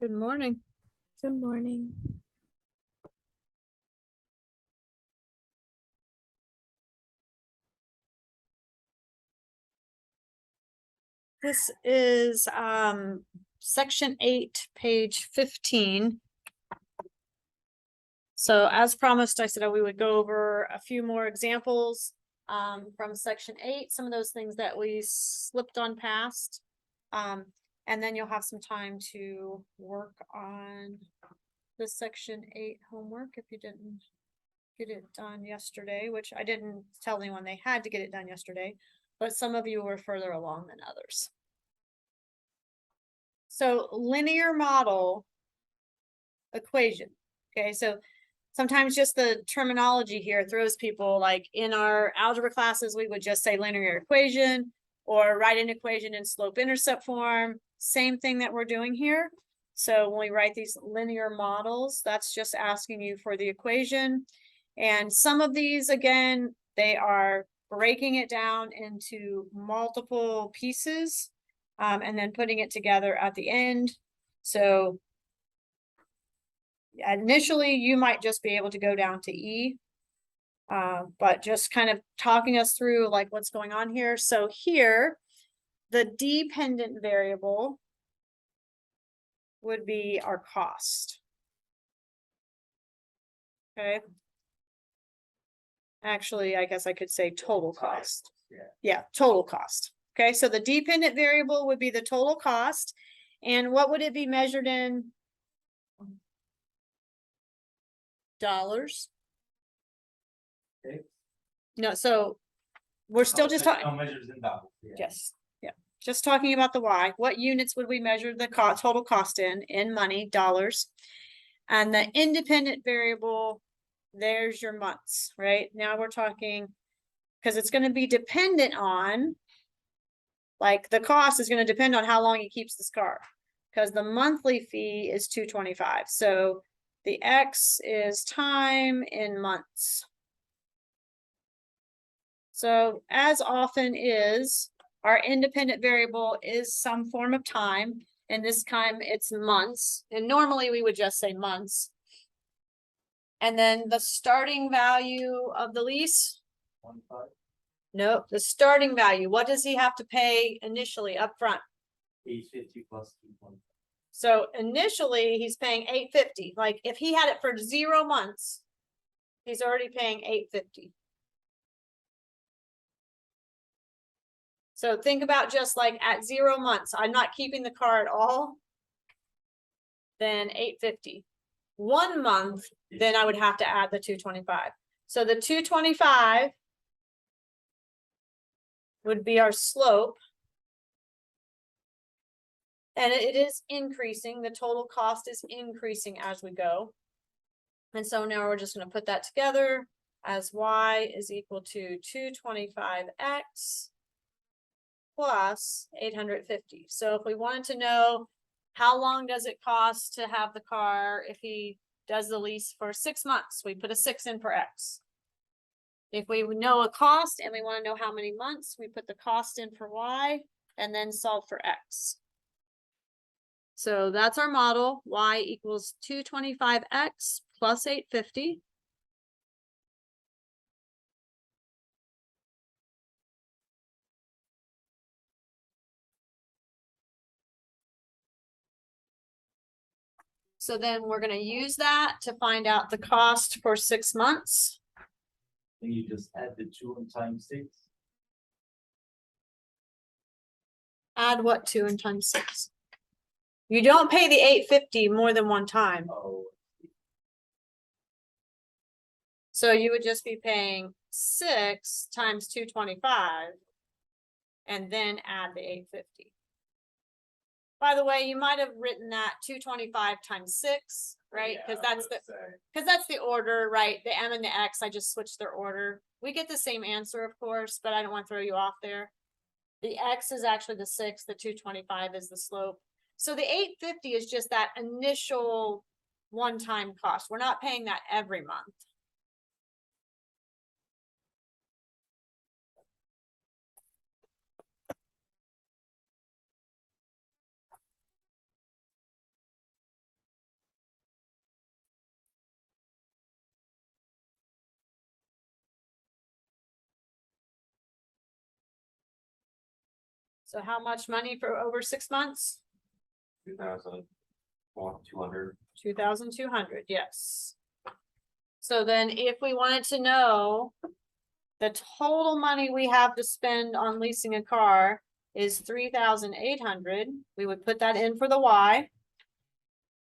Good morning. Good morning. This is section 8, page 15. So as promised, I said we would go over a few more examples from section 8, some of those things that we slipped on past. And then you'll have some time to work on the section 8 homework if you didn't get it done yesterday, which I didn't tell anyone they had to get it done yesterday, but some of you were further along than others. So linear model equation. Okay, so sometimes just the terminology here throws people. Like in our algebra classes, we would just say linear equation or write an equation in slope-intercept form. Same thing that we're doing here. So when we write these linear models, that's just asking you for the equation. And some of these, again, they are breaking it down into multiple pieces and then putting it together at the end. So initially, you might just be able to go down to E, but just kind of talking us through like what's going on here. So here, the dependent variable would be our cost. Okay. Actually, I guess I could say total cost. Yeah, total cost. Okay, so the dependent variable would be the total cost. And what would it be measured in? Dollars. Okay. No, so we're still just talking. Measures in dollars. Yeah. Yes, yeah, just talking about the Y. What units would we measure the total cost in money, dollars? And the independent variable, there's your months, right? Now we're talking, because it's going to be dependent on, like the cost is going to depend on how long he keeps this car, because the monthly fee is $225. So the X is time in months. So as often is, our independent variable is some form of time, and this time it's months, and normally we would just say months. And then the starting value of the lease? 1.5. No, the starting value. What does he have to pay initially up front? 850 plus 2.5. So initially he's paying $850. Like if he had it for 0 months, he's already paying $850. So think about just like at 0 months, I'm not keeping the car at all. Then $850. 1 month, then I would have to add the $225. So the $225 would be our slope. And it is increasing. The total cost is increasing as we go. And so now we're just going to put that together as Y is equal to 225X plus 850. So if we wanted to know how long does it cost to have the car if he does the lease for 6 months, we put a 6 in for X. If we know a cost and we want to know how many months, we put the cost in for Y and then solve for X. So that's our model. Y equals 225X plus 850. So then we're going to use that to find out the cost for 6 months. Then you just add the 2 and times 6. Add what 2 and times 6? You don't pay the 850 more than one time. Oh, So you would just be paying 6 times 225 and then add the 850. By the way, you might have written that 225 times 6, right? Because that's the order, right? The M and the X, I just switched their order. We get the same answer, of course, but I don't want to throw you off there. The X is actually the 6, the 225 is the slope. So the 850 is just that initial one-time cost. We're not paying that every month. So how much money for over 6 months? 2,200. 2,200, yes. So then if we wanted to know the total money we have to spend on leasing a car is 3,800, we would put that in for the Y.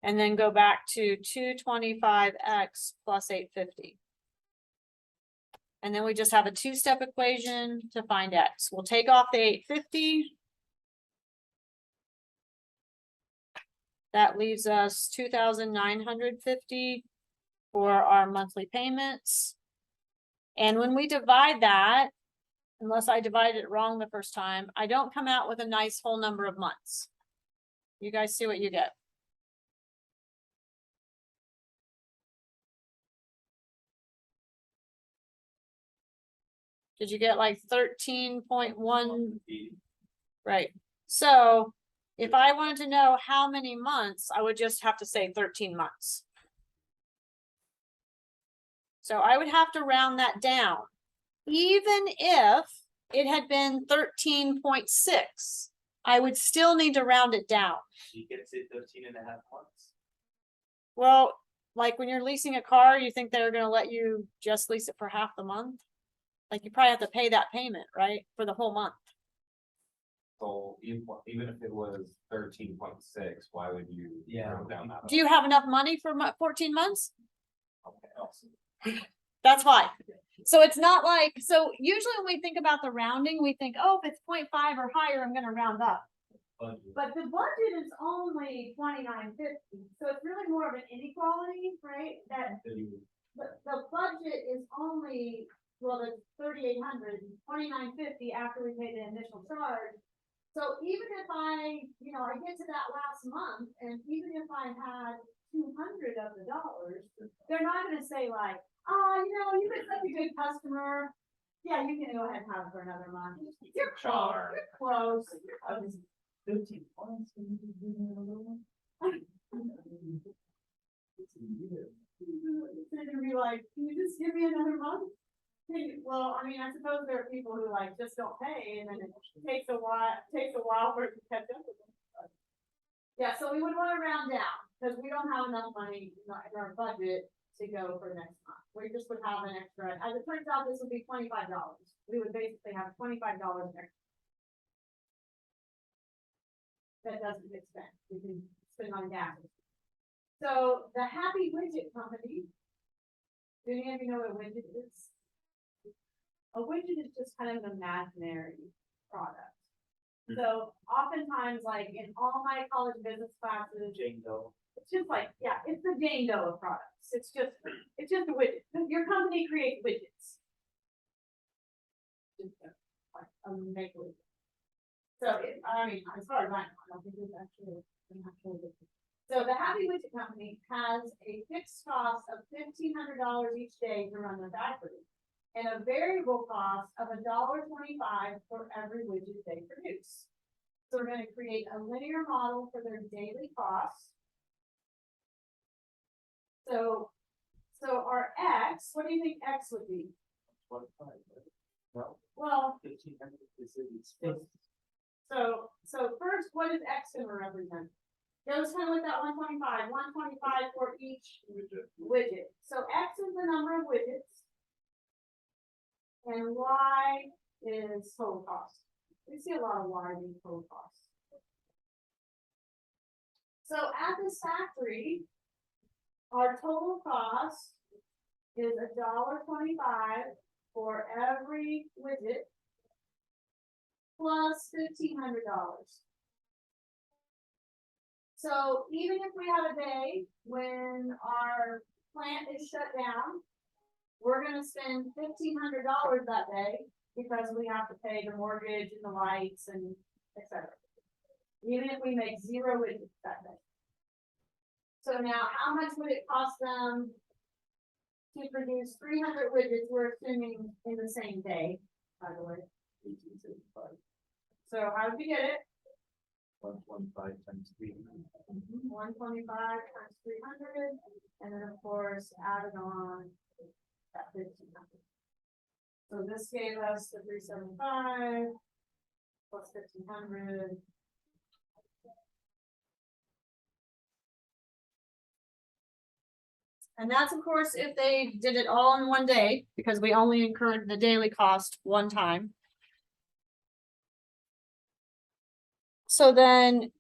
And then go back to 225X plus 850. And then we just have a two-step equation to find X. We'll take off the 850. That leaves us 2,950 for our monthly payments. And when we divide that, unless I divided it wrong the first time, I don't come out with a nice whole number of months. You guys see what you get? Did you get like 13.1? Right. So if I wanted to know how many months, I would just have to say 13 months. So I would have to round that down. Even if it had been 13.6, I would still need to round it down. You can say 13.5 months. Well, like when you're leasing a car, you think they're gonna let you just lease it for half the month? Like you probably have to pay that payment, right? For the whole month. So even if it was 13.6, why would you? Yeah. round down that? Do you have enough money for 14 months? Okay, awesome. That's why. So it's not like, so usually when we think about the rounding, we think, oh, if it's 0.5 or higher, I'm gonna round up. Budget. But the budget is only 29.50, so it's really more of an inequality, right? That the budget is only, well, it's 3,800, 29.50 after we pay the initial charge. So even if I get to that last month, and even if I had 200 of the dollars, they're not gonna say like, oh, you've been such a good customer. Yeah, you can go ahead and have it for another month. You're close, you're close. I was 13 months. Can you just give me another one? They're gonna be like, can you just give me another month? Well, I mean, I suppose there are people who like just don't pay and then it takes a while for it to catch up with them. Yeah, so we would wanna round down, because we don't have enough money in our budget to go for next month. We just would have an extra, as it turns out, this would be $25. We would basically have $25 extra. That doesn't get spent, we can spend on gas. So the Happy Widget Company, do any of you know what a widget is? A widget is just kind of an imaginary product. So oftentimes, like in all my college business classes, Jane Doe. it's just like, yeah, it's the Jane Doe of products. It's just a widget. Your company creates widgets. Just a make widget. So I mean, as far as I know, I don't think it's actually an actual widget. So the Happy Widget Company has a fixed cost of $1,500 each day to run the factory, and a variable cost of $1.25 for every widget they produce. So we're going to create a linear model for their daily costs. So our X, what do you think X would be? 25, right? No, Well, 1,500 is it's fixed. so first, what is X going to represent? Goes kind of with that 125 for each widget. So X is the number of widgets, and Y is total cost. We see a lot of Y being total cost. So at this factory, our total cost is $1.25 for every widget, plus $1,500. So even if we have a day when our plant is shut down, we're gonna spend $1,500 that day because we have to pay the mortgage and the lights and et cetera. Even if we make 0 widgets that day. So now how much would it cost them to produce 300 widgets, we're assuming in the same day, by the way? 1875. So how did we get it? 125 times 300. 125 times 300, and then of course added on that 1,500. So this gave us the 375 plus 1,500. And that's of course if they did it all in one day, because we only incurred the daily cost one time. So then,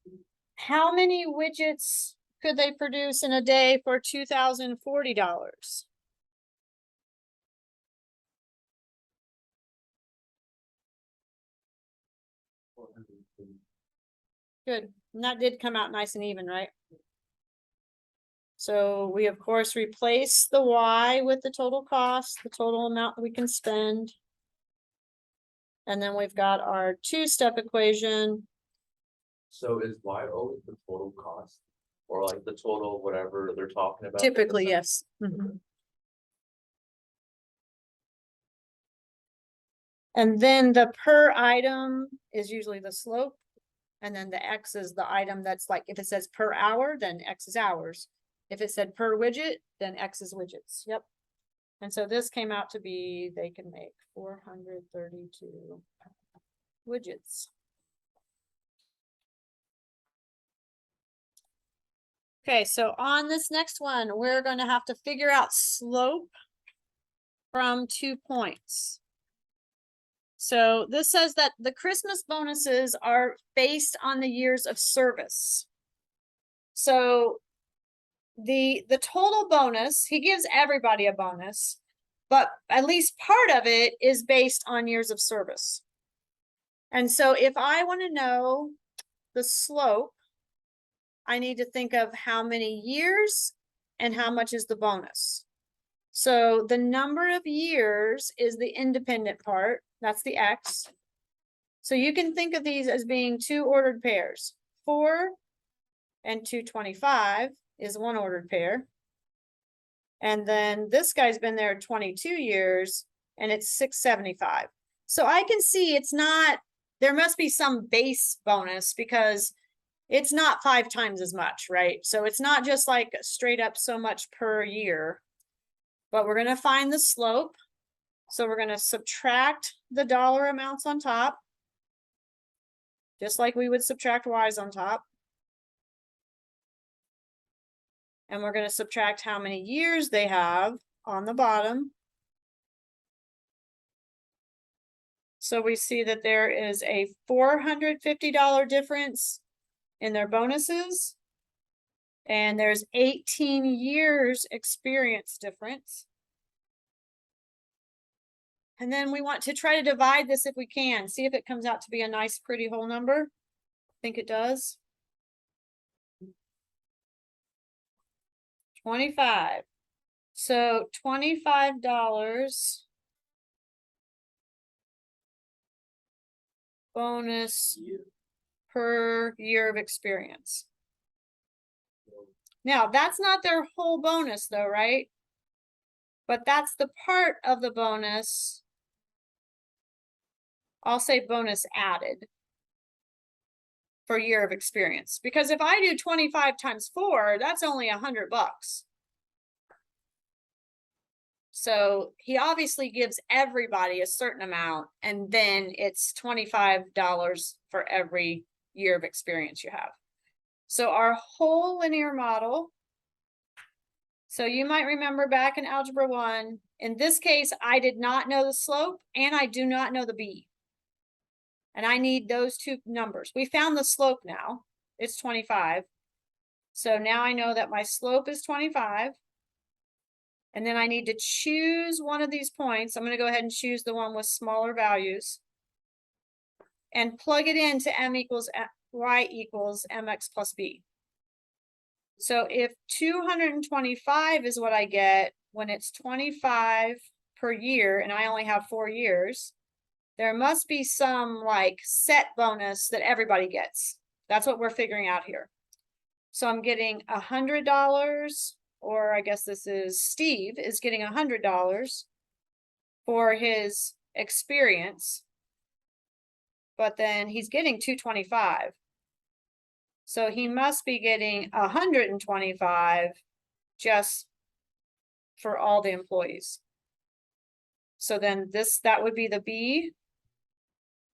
how many widgets could they produce in a day for $2,040? Good, and that did come out nice and even, right? So we of course replace the Y with the total cost, the total amount that we can spend. And then we've got our two-step equation. So is Y always the total cost? Or like the total whatever they're talking about? Typically, yes. And then the per item is usually the slope. And then the X is the item that's like, if it says per hour, then X is hours. If it said per widget, then X is widgets. Yep. And so this came out to be, they can make 432 widgets. Okay, so on this next one, we're going to have to figure out slope from 2 points. So this says that the Christmas bonuses are based on the years of service. So the total bonus, he gives everybody a bonus, but at least part of it is based on years of service. And so if I want to know the slope, I need to think of how many years and how much is the bonus. So the number of years is the independent part. That's the X. So you can think of these as being two ordered pairs. 4 and 225 is one ordered pair. And then this guy's been there 22 years and it's 675. So I can see it's not, there must be some base bonus because it's not 5 times as much, right? So it's not just like straight up so much per year, but we're going to find the slope. So we're going to subtract the dollar amounts on top, just like we would subtract Y's on top. And we're going to subtract how many years they have on the bottom. So we see that there is a $450 difference in their bonuses. And there's 18 years experience difference. And then we want to try to divide this if we can. See if it comes out to be a nice, pretty whole number. I think it does. 25. So $25 bonus per year of experience. Now, that's not their whole bonus though, right? But that's the part of the bonus. I'll say bonus added for year of experience. Because if I do 25 times 4, that's only $100. So he obviously gives everybody a certain amount, and then it's $25 for every year of experience you have. So our whole linear model, so you might remember back in Algebra 1, in this case, I did not know the slope and I do not know the B. And I need those two numbers. We found the slope now, it's 25. So now I know that my slope is 25. And then I need to choose one of these points. I'm going to go ahead and choose the one with smaller values and plug it into m equals y equals mx plus b. So if 225 is what I get when it's 25 per year and I only have 4 years, there must be some like set bonus that everybody gets. That's what we're figuring out here. So I'm getting $100, or I guess this is Steve is getting $100 for his experience, but then he's getting 225. So he must be getting 125 just for all the employees. So then that would be the B.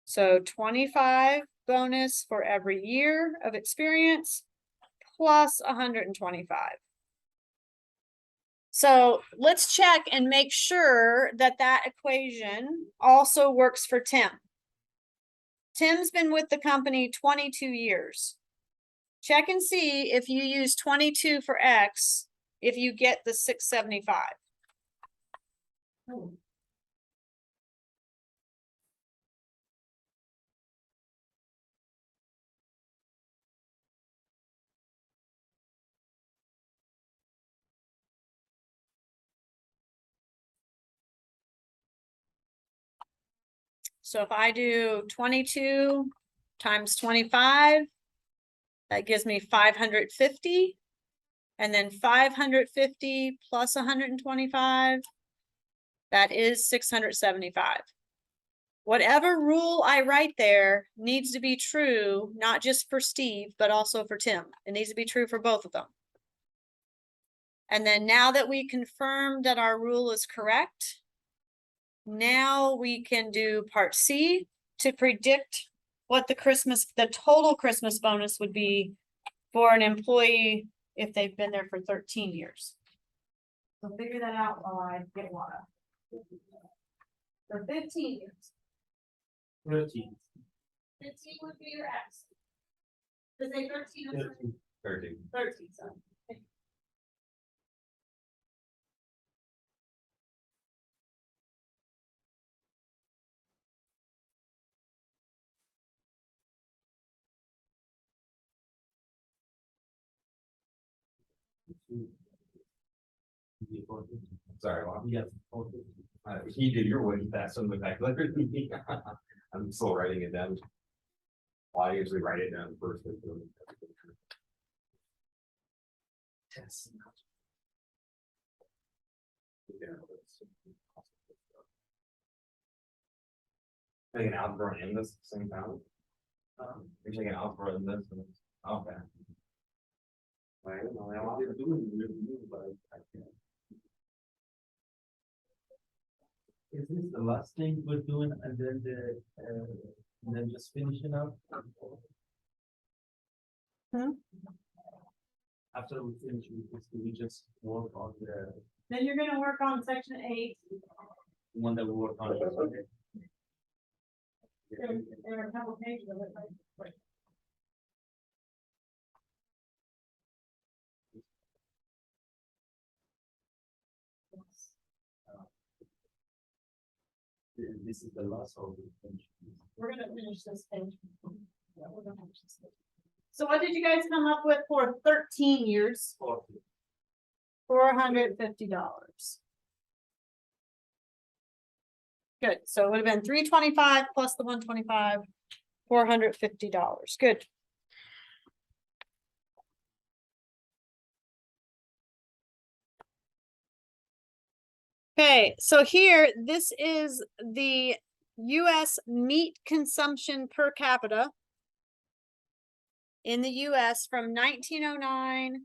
So 25 bonus for every year of experience plus 125. So let's check and make sure that that equation also works for Tim. Tim's been with the company 22 years. Check and see if you use 22 for X, if you get the 675. So if I do 22 times 25, that gives me 550. And then 550 plus 125, that is 675. Whatever rule I write there needs to be true, not just for Steve, but also for Tim. It needs to be true for both of them. And then now that we confirmed that our rule is correct, now we can do part C to predict what the total Christmas bonus would be for an employee if they've been there for 13 years. So figure that out while I get water. For 15 years. 13. 15 would be your X. Does they 13 or 13? 13. 13, sorry. Sorry, Lon. Yes. He did your way fast on the back. I'm still writing it down. I usually write it down first. Yes. Taking algebra in this at the same time. You're taking algebra in this. Okay. I don't know, I wanted to do it, review, but I can't. Is this the last thing we're doing and then and then just finishing up? After we finish with this, do we just work on the Then you're gonna work on section 8. one that we work on? There are a couple pages of it, right? This is the last of the finish. We're gonna finish this page. Yeah, we're gonna finish this page. So what did you guys come up with for 13 years? $450. Good, so it would have been 325 plus the 125, $450. Good. Okay, so here, this is the US meat consumption per capita in the US from 1909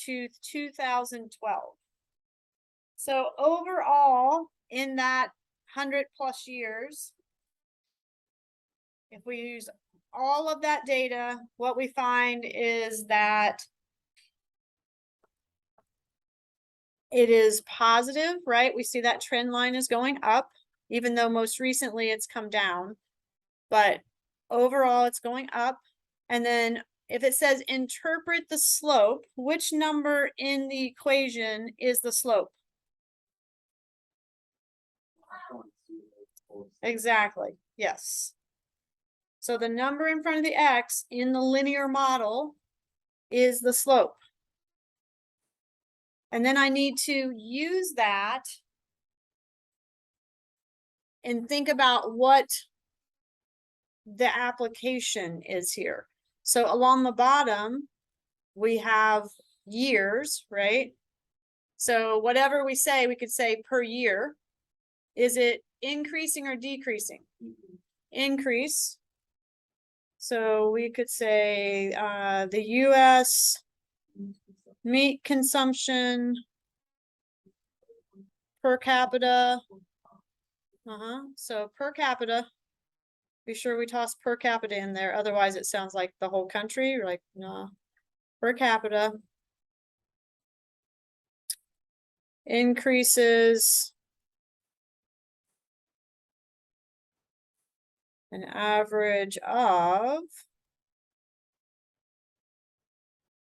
to 2012. So overall, in that 100+ years, if we use all of that data, what we find is that it is positive, right? We see that trend line is going up, even though most recently it's come down. But overall, it's going up. And then if it says interpret the slope, which number in the equation is the slope? Exactly, yes. So the number in front of the X in the linear model is the slope. And then I need to use that and think about what the application is here. So along the bottom, we have years, right? So whatever we say, we could say per year. Is it increasing or decreasing? Increase. So we could say the US meat consumption per capita. So per capita Be sure we toss per capita in there, otherwise it sounds like the whole country, you're like, no. Per capita. Increases. An average of.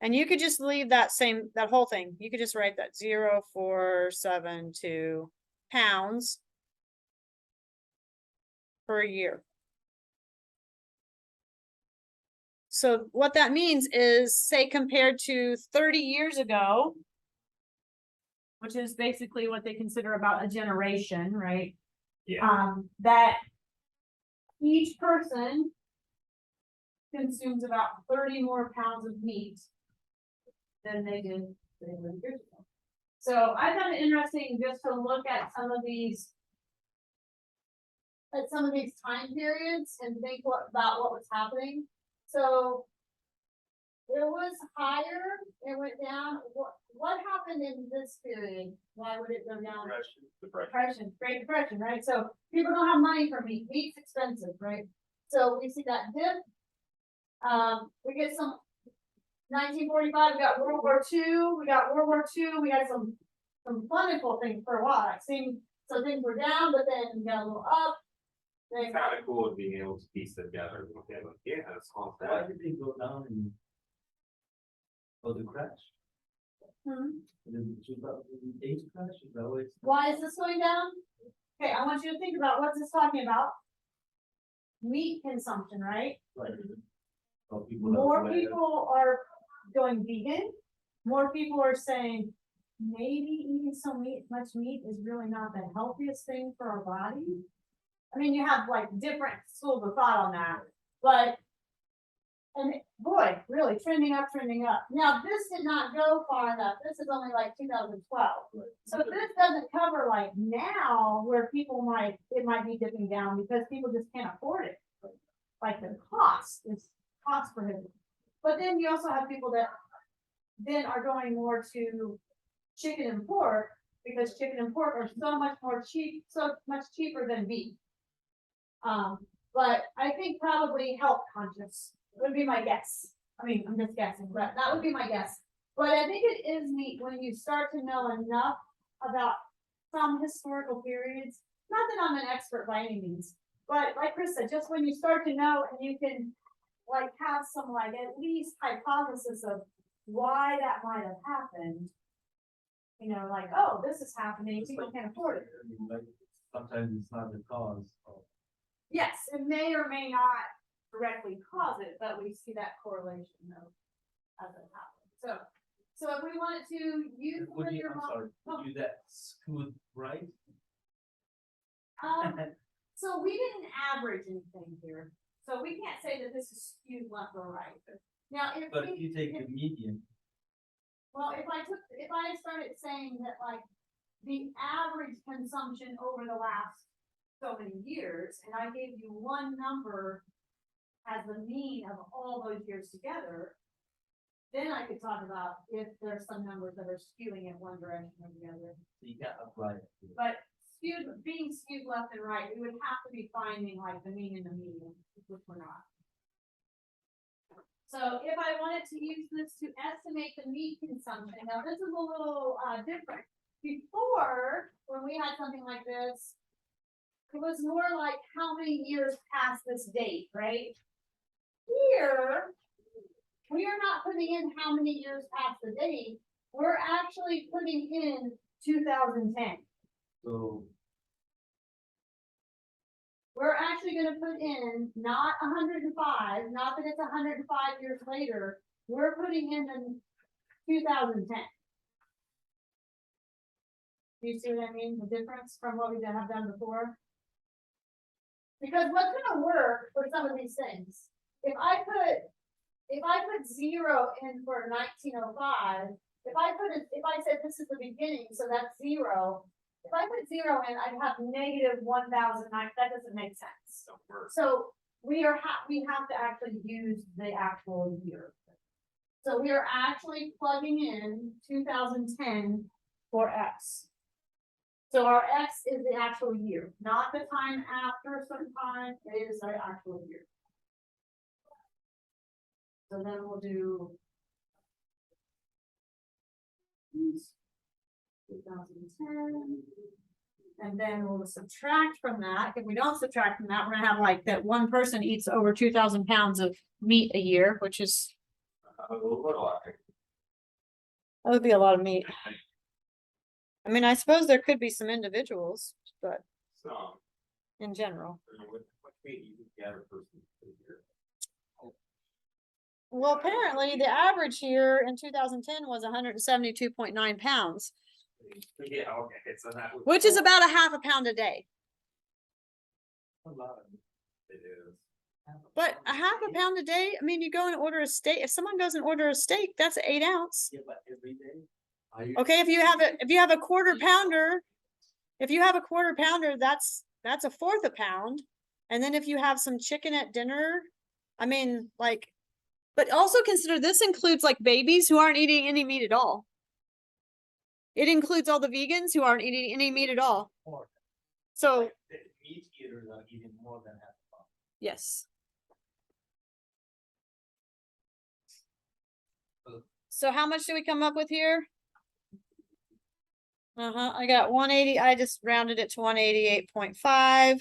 And you could just leave that whole thing, you could just write that 0.472 pounds. Per year. So what that means is, say compared to 30 years ago, which is basically what they consider about a generation, right? Yeah. That each person consumes about 30 more pounds of meat than they did 30 years ago. So I found it interesting just to look at some of these time periods and think about what was happening. So it was higher, it went down. What happened in this period? Why would it go down? Depression, Great Depression, right? So people don't have money for meat. Meat's expensive, right? So we see that dip. We get some 1945, we got World War II, we got some plentiful things for a while. So things were down, but then we got a little up. It's kind of cool being able to piece it together. Okay, but yeah, it's all Why that. did they go down in? Oh, the crash, the 2008 crash, is that what it's? Why is this going down? Okay, I want you to think about what's this talking about. Meat consumption, right? Like, oh, people More have- people are going vegan. More people are saying maybe eating much meat is really not the healthiest thing for our body. I mean, you have like different schools of thought on that, but. And boy, really trending up. Now, this did not go far enough. This is only like 2012. So this doesn't cover like now where it might be dipping down because people just can't afford it. Like the cost is cost prohibitive. But then you also have people that then are going more to chicken and pork because chicken and pork are so much cheaper than beef. But I think probably health conscious would be my guess. I mean, I'm just guessing, but that would be my guess. But I think it is neat when you start to know enough about some historical periods. Not that I'm an expert by any means, but like Chris said, just when you start to know and you can like have some like at least hypothesis of why that might have happened. You know, like, oh, this is happening, It's people like- can't afford it. I mean, like, sometimes it's not the cause of. Yes, it may or may not directly cause it, but we see that correlation though. As it happens. So if we wanted to use. Would you, linear I'm sorry, mo- would you that scoot right? So we didn't average anything here, so we can't say that this is skewed left or right. Now, But if you take the median, well, if I started saying that like the average consumption over the last so many years, and I gave you one number as the mean of all those years together, then I could talk about if there's some numbers that are skewing in one direction or the other. you can't apply it. But being skewed left and right, we would have to be finding like the mean and the median, which we're not. So if I wanted to use this to estimate the meat consumption, now this is a little different. Before, when we had something like this, it was more like how many years past this date, right? Here, we are not putting in how many years past the date, we're actually putting in 2010. So, We're actually gonna put in not 105, not that it's 105 years later, we're putting in the 2010. Do you see what I mean, the difference from what we have done before? Because what's gonna work for some of these things, if I put 0 in for 1905, if I said this is the beginning, so that's 0. If I put 0 in, I'd have negative 1,009, that doesn't make sense. Don't work. So we have to actually use the actual year. So we are actually plugging in 2010 for X. So our X is the actual year, not the time after a certain time, it is our actual year. So then we'll do. 2010. And then we'll subtract from that. If we don't subtract from that, we're gonna have like that one person eats over 2,000 pounds of meat a year, which is, that would be a lot of meat. I mean, I suppose there could be some individuals, but So, in general. what meat you get a person per year? Well, apparently the average here in 2010 was 172.9 pounds, Yeah, okay, so that would. which is about a half a pound a day. A lot of. It is. But a half a pound a day, I mean, you go and order a steak, if someone goes and order a steak, that's 8 ounce. Yeah, but every day. Okay, if you have a quarter pounder, that's a fourth a pound. And then if you have some chicken at dinner, I mean, like, but also consider this includes like babies who aren't eating any meat at all. It includes all the vegans who aren't eating any meat at all. More. So, The meat eaters are eating more than half a pound. yes. So how much do we come up with here? I got 180, I just rounded it to 188.5.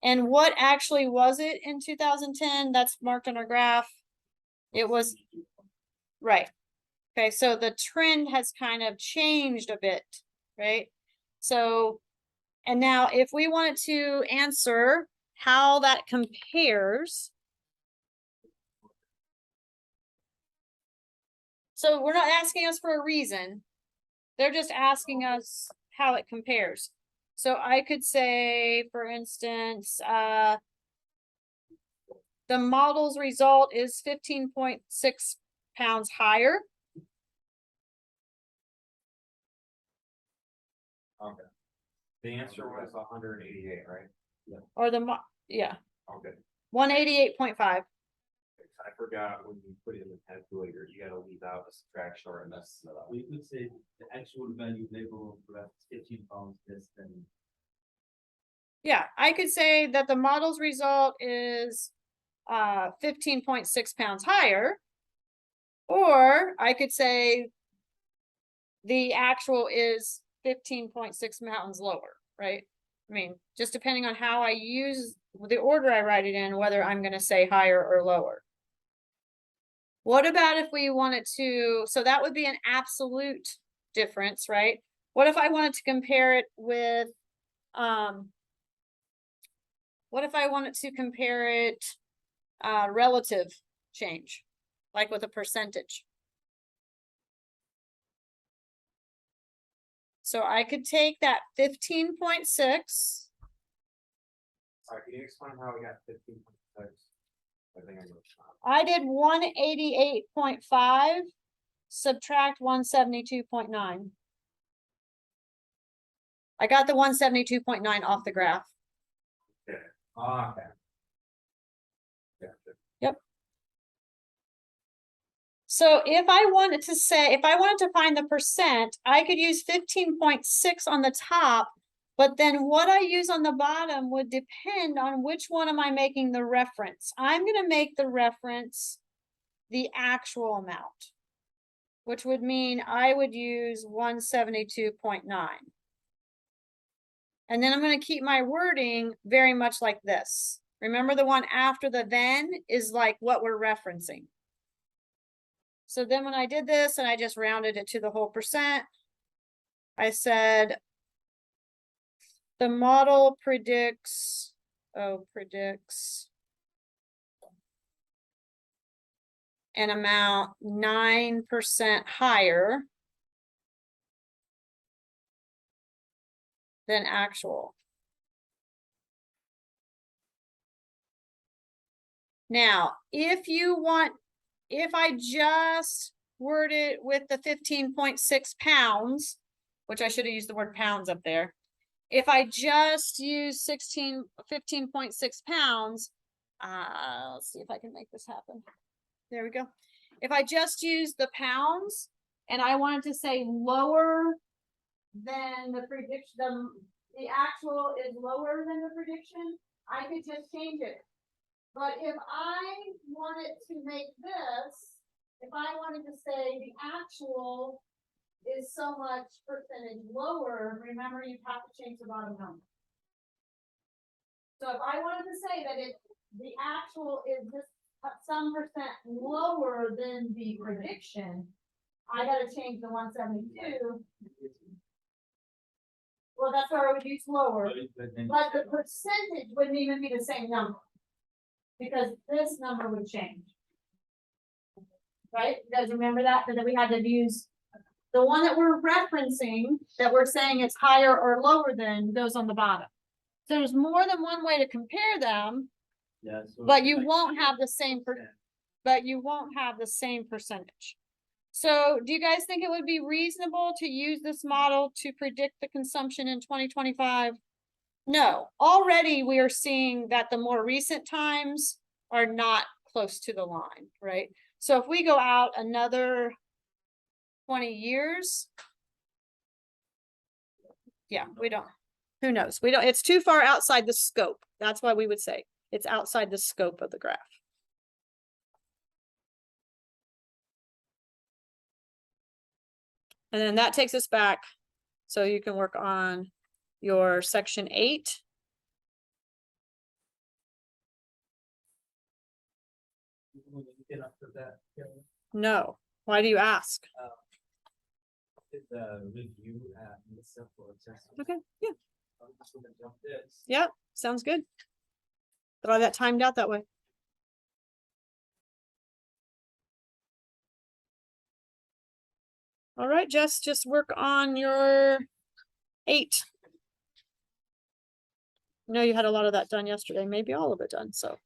And what actually was it in 2010? That's marked on our graph. It was, right. Okay, so the trend has kind of changed a bit, right? So, and now if we wanted to answer how that compares. So we're not asking us for a reason. They're just asking us how it compares. So I could say, for instance, the model's result is 15.6 pounds higher. Okay. The answer was 188, right? Or yeah, Okay. 188.5. I forgot when you put it in the calculator, you gotta leave out a subtraction or a mess it up. We could say the actual value label for that is 15 pounds less than. Yeah, I could say that the model's result is 15.6 pounds higher. Or I could say the actual is 15.6 pounds lower, right? I mean, just depending on how I use the order I write it in, whether I'm gonna say higher or lower. What about if we wanted to, so that would be an absolute difference, right? What if I wanted to compare it with, what if I wanted to compare it, relative change, like with a percentage? So I could take that 15.6. Sorry, can you explain how we got 15.6? I think I know. I did 188.5, subtract 172.9. I got the 172.9 off the graph. Okay. Gotcha. Yep. So if I wanted to find the percent, I could use 15.6 on the top, but then what I use on the bottom would depend on which one am I making the reference. I'm gonna make the reference the actual amount, which would mean I would use 172.9. And then I'm going to keep my wording very much like this. Remember, the one after the then is like what we're referencing. So then when I did this and I just rounded it to the whole percent, I said the model predicts an amount 9% higher than actual. Now, if I just word it with the 15.6 pounds, which I should have used the word pounds up there. If I just use 15.6 pounds, let's see if I can make this happen. There we go. If I just use the pounds, and I wanted to say lower than the prediction, the actual is lower than the prediction, I could just change it. But if I wanted to make this, if I wanted to say the actual is so much percentage lower, remember you have to change the bottom number. So if I wanted to say that the actual is just some percent lower than the prediction, I gotta change the 172. Well, that's where I would use lower, but the percentage wouldn't even be the same number. Because this number would change. Right? You guys remember that? That we had to use the one that we're referencing, that we're saying it's higher or lower than, goes on the bottom. So there's more than one way to compare them, Yeah. So but you like won't have the same, but you won't have the same percentage. So do you guys think it would be reasonable to use this model to predict the consumption in 2025? No, already we are seeing that the more recent times are not close to the line, right? So if we go out another 20 years, yeah, we don't, who knows? We don't, it's too far outside the scope. That's why we would say it's outside the scope of the graph. And then that takes us back. So you can work on your section 8. when you get up to that, No, why do you ask? it's review at the simple assessment. Okay, yeah, I'm just gonna jump this. yeah, sounds good. Got that timed out that way. All right, Jess, just work on your 8. I know you had a lot of that done yesterday, maybe all of it done, so.